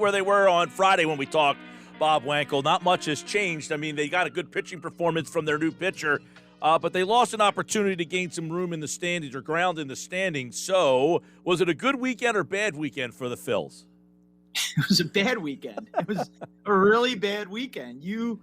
where they were on Friday when we talked, Bob Wankel. Not much has changed. I mean, they got a good pitching performance from their new pitcher, but they lost an opportunity to gain some room in the standings or ground in the standings. So was it a good weekend or bad weekend for the Phils? It was a bad weekend. It was a really bad weekend. You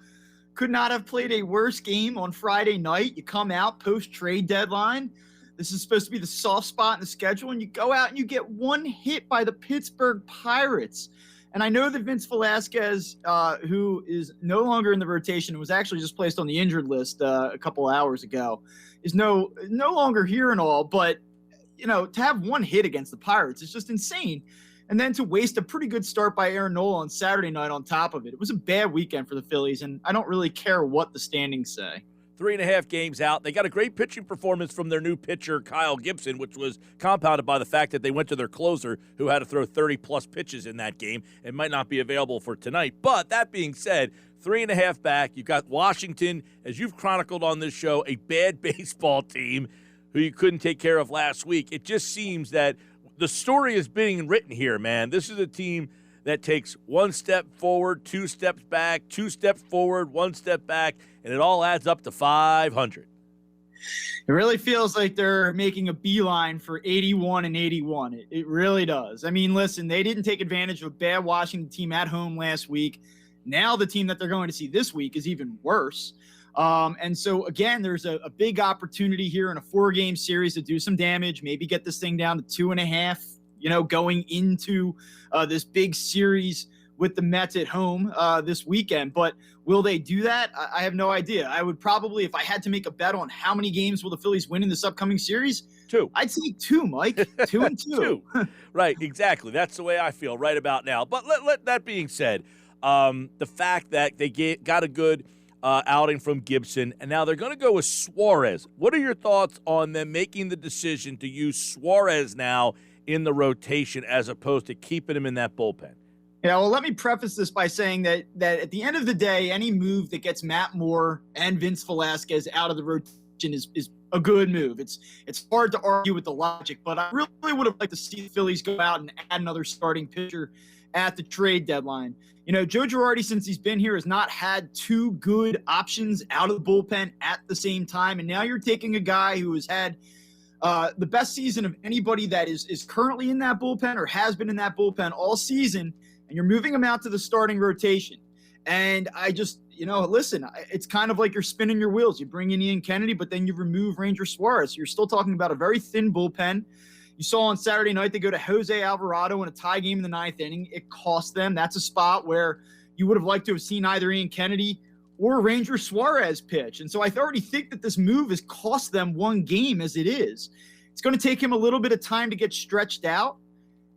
could not have played a worse game on Friday night. You come out post-trade deadline. This is supposed to be the soft spot in the schedule, and you go out and you get one hit by the Pittsburgh Pirates. And I know that Vince Velasquez, who is no longer in the rotation and was actually just placed on the injured list a couple hours ago, is no longer here and all. But, to have one hit against the Pirates is just insane. And then to waste a pretty good start by Aaron Nola on Saturday night on top of it. It was a bad weekend for the Phillies, and I don't really care what the standings say. 3.5 games out. They got a great pitching performance from their new pitcher, Kyle Gibson, which was compounded by the fact that they went to their closer, who had to throw 30-plus pitches in that game and might not be available for tonight. But that being said, 3.5 back. You've got Washington, as you've chronicled on this show, a bad baseball team who you couldn't take care of last week. It just seems that the story is being written here, man. This is a team that takes 1 step forward, 2 steps back, 2 steps forward, 1 step back, and it all adds up to 500. It really feels like they're making a beeline for 81 and 81. It really does. I mean, listen, they didn't take advantage of a bad Washington team at home last week. Now the team that they're going to see this week is even worse. And so, again, there's a big opportunity here in a 4-game series to do some damage, maybe get this thing down to 2.5, going into this big series with the Mets at home this weekend. But will they do that? I have no idea. I would probably, if I had to make a bet on how many games will the Phillies win in this upcoming series, 2. I'd say 2, Mike. 2 and 2. 2. Right, exactly. That's the way I feel right about now. But let that being said, the fact that they got a good outing from Gibson, and now they're going to go with Suarez. What are your thoughts on them making the decision to use Suarez now in the rotation as opposed to keeping him in that bullpen? Yeah, well, let me preface this by saying that at the end of the day, any move that gets Matt Moore and Vince Velasquez out of the rotation is a good move. It's hard to argue with the logic, but I really would have liked to see the Phillies go out and add another starting pitcher at the trade deadline. Joe Girardi, since he's been here, has not had 2 good options out of the bullpen at the same time, and now you're taking a guy who has had the best season of anybody that is currently in that bullpen or has been in that bullpen all season, and you're moving him out to the starting rotation. And I just, listen, it's kind of like you're spinning your wheels. You bring in Ian Kennedy, but then you remove Ranger Suarez. You're still talking about a very thin bullpen. You saw on Saturday night they go to Jose Alvarado in a tie game in the 9th inning. It cost them. That's a spot where you would have liked to have seen either Ian Kennedy or Ranger Suarez pitch. And so I already think that this move has cost them 1 game as it is. It's going to take him a little bit of time to get stretched out.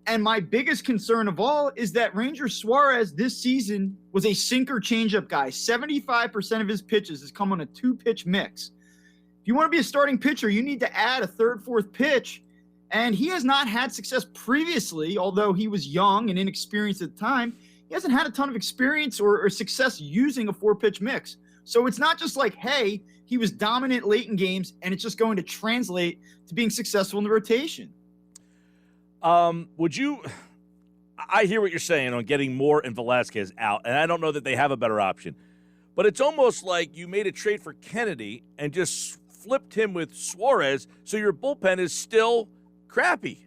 And my biggest concern of all is that Ranger Suarez this season was a sinker changeup guy. 75% of his pitches has come on a 2-pitch mix. If you want to be a starting pitcher, you need to add a 3rd, 4th pitch. And he has not had success previously, although he was young and inexperienced at the time. He hasn't had a ton of experience or success using a 4-pitch mix. So it's not just like, hey, he was dominant late in games and it's just going to translate to being successful in the rotation. I hear what you're saying on getting Moore and Velasquez out, and I don't know that they have a better option. But it's almost like you made a trade for Kennedy and just flipped him with Suarez, so your bullpen is still crappy.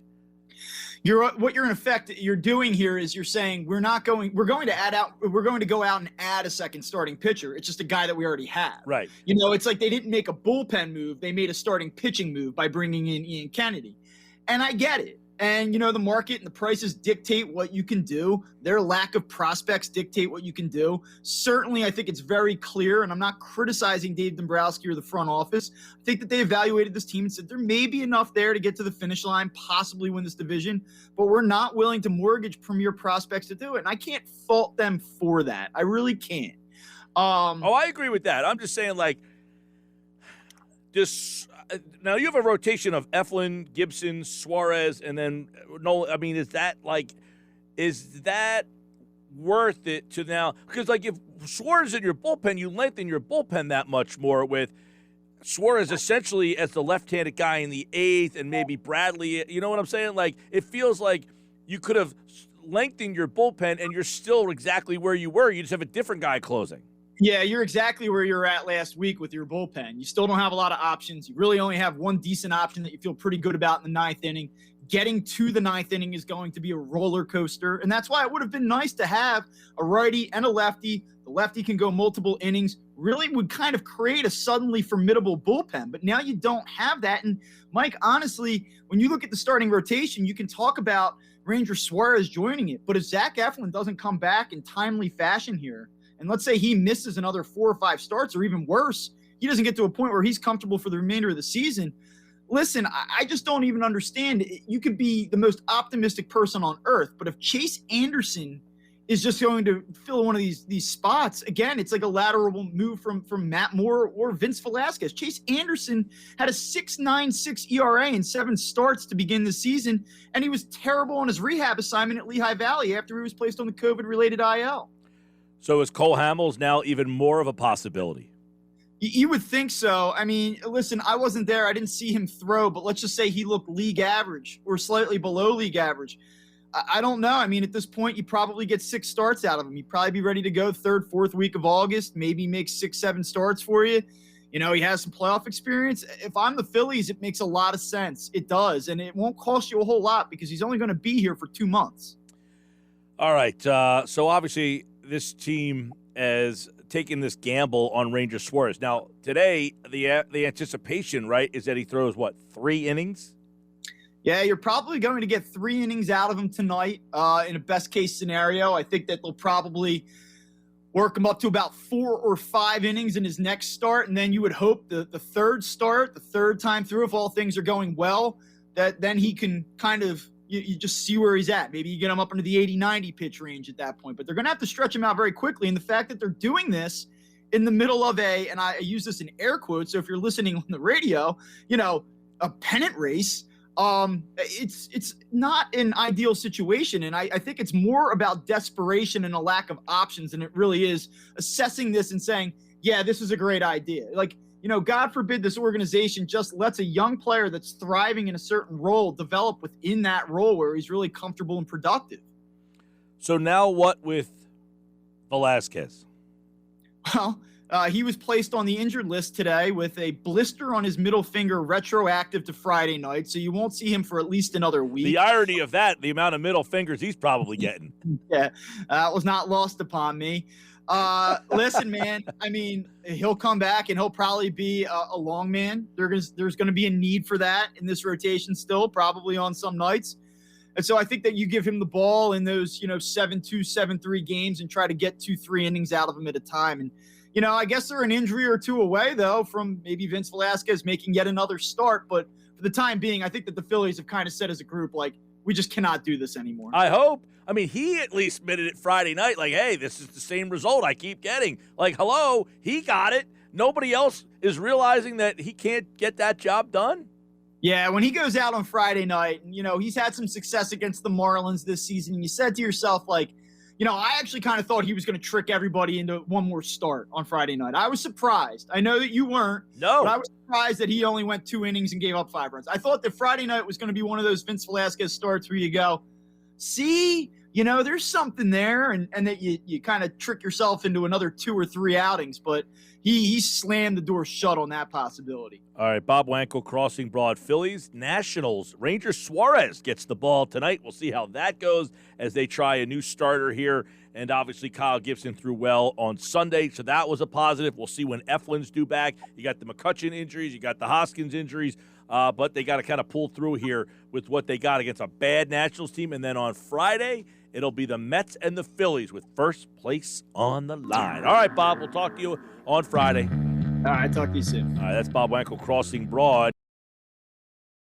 What you're in effect you're doing here is you're saying we're going to go out and add a second starting pitcher. It's just a guy that we already have. Right. It's like they didn't make a bullpen move. They made a starting pitching move by bringing in Ian Kennedy. And I get it. And, the market and the prices dictate what you can do. Their lack of prospects dictate what you can do. Certainly, I think it's very clear, and I'm not criticizing Dave Dombrowski or the front office. I think that they evaluated this team and said there may be enough there to get to the finish line, possibly win this division, but we're not willing to mortgage premier prospects to do it. And I can't fault them for that. I really can't. I agree with that. I'm just saying, this. Now you have a rotation of Eflin, Gibson, Suarez, and then Nolan. I mean, is that worth it to now? Because if Suarez is in your bullpen, you lengthen your bullpen that much more with Suarez essentially as the left-handed guy in the 8th, and maybe Bradley. You know what I'm saying? It feels like you could have lengthened your bullpen, and you're still exactly where you were. You just have a different guy closing. Yeah, you're exactly where you were at last week with your bullpen. You still don't have a lot of options. You really only have one decent option that you feel pretty good about in the ninth inning. Getting to the ninth inning is going to be a roller coaster, and that's why it would have been nice to have a righty and a lefty. The lefty can go multiple innings, really would kind of create a suddenly formidable bullpen, but now you don't have that. And Mike, honestly, when you look at the starting rotation, you can talk about Ranger Suarez joining it, but if Zach Eflin doesn't come back in timely fashion here, and let's say he misses another 4 or 5 starts, or even worse, he doesn't get to a point where he's comfortable for the remainder of the season. Listen, I just don't even understand. You could be the most optimistic person on earth, but if Chase Anderson is just going to fill one of these spots, again, it's like a lateral move from Matt Moore or Vince Velasquez. Chase Anderson had a 6.96 ERA in 7 starts to begin the season, and he was terrible on his rehab assignment at Lehigh Valley after he was placed on the COVID-related IL. So is Cole Hamels now even more of a possibility? You would think so. I mean, listen, I wasn't there. I didn't see him throw, but let's just say he looked league average or slightly below league average. I don't know. I mean, at this point, you probably get 6 starts out of him. He'd probably be ready to go 3rd, 4th week of August, maybe make 6, 7 starts for you. You know, he has some playoff experience. If I'm the Phillies, it makes a lot of sense. It does, and it won't cost you a whole lot because he's only going to be here for 2 months. All right. So obviously this team has taken this gamble on Ranger Suarez. Now, today, the anticipation, right, is that he throws, 3 innings? Yeah, you're probably going to get 3 innings out of him tonight in a best-case scenario. I think that they'll probably work him up to about 4 or 5 innings in his next start, and then you would hope the third start, the third time through, if all things are going well, that then he can kind of you just see where he's at. Maybe you get him up into the 80-90 pitch range at that point. But they're going to have to stretch him out very quickly, and the fact that they're doing this in the middle of and I use this in air quotes, so if you're listening on the radio, a pennant race, it's not an ideal situation. And I think it's more about desperation and a lack of options than it really is assessing this and saying, yeah, this is a great idea. Like, God forbid this organization just lets a young player that's thriving in a certain role develop within that role where he's really comfortable and productive. So now what with Velasquez? Well, he was placed on the injured list today with a blister on his middle finger retroactive to Friday night, so you won't see him for at least another week. The irony of that, the amount of middle fingers he's probably getting. Yeah, that was not lost upon me. Listen, man, I mean, he'll come back and he'll probably be a long man. There's going to be a need for that in this rotation still, probably on some nights. And so I think that you give him the ball in those, 7-2, 7-3 games and try to get 2-3 innings out of him at a time. And, I guess they're an injury or 2 away, though, from maybe Vince Velasquez making yet another start. But for the time being, I think that the Phillies have kind of said as a group, like, we just cannot do this anymore. I hope. I mean, he at least admitted it Friday night, like, hey, this is the same result I keep getting. Like, hello, he got it. Nobody else is realizing that he can't get that job done. Yeah, when he goes out on Friday night, he's had some success against the Marlins this season, and you said to yourself, like, I actually kind of thought he was going to trick everybody into one more start on Friday night. I was surprised. I know that you weren't. No. But I was surprised that he only went 2 innings and gave up 5 runs. I thought that Friday night was going to be one of those Vince Velasquez starts where you go, see, there's something there, and that you kind of trick yourself into another 2 or 3 outings. But he slammed the door shut on that possibility. All right, Bob Wankel, Crossing Broad, Phillies, Nationals. Ranger Suarez gets the ball tonight. We'll see how that goes as they try a new starter here. And obviously Kyle Gibson threw well on Sunday, so that was a positive. We'll see when Eflin's due back. You got the McCutchen injuries. You got the Hoskins injuries. But they got to kind of pull through here with what they got against a bad Nationals team. And then on Friday, it'll be the Mets and the Phillies with first place on the line. All right, Bob, we'll talk to you on Friday. All right, talk to you soon. All right, that's Bob Wankel, Crossing Broad.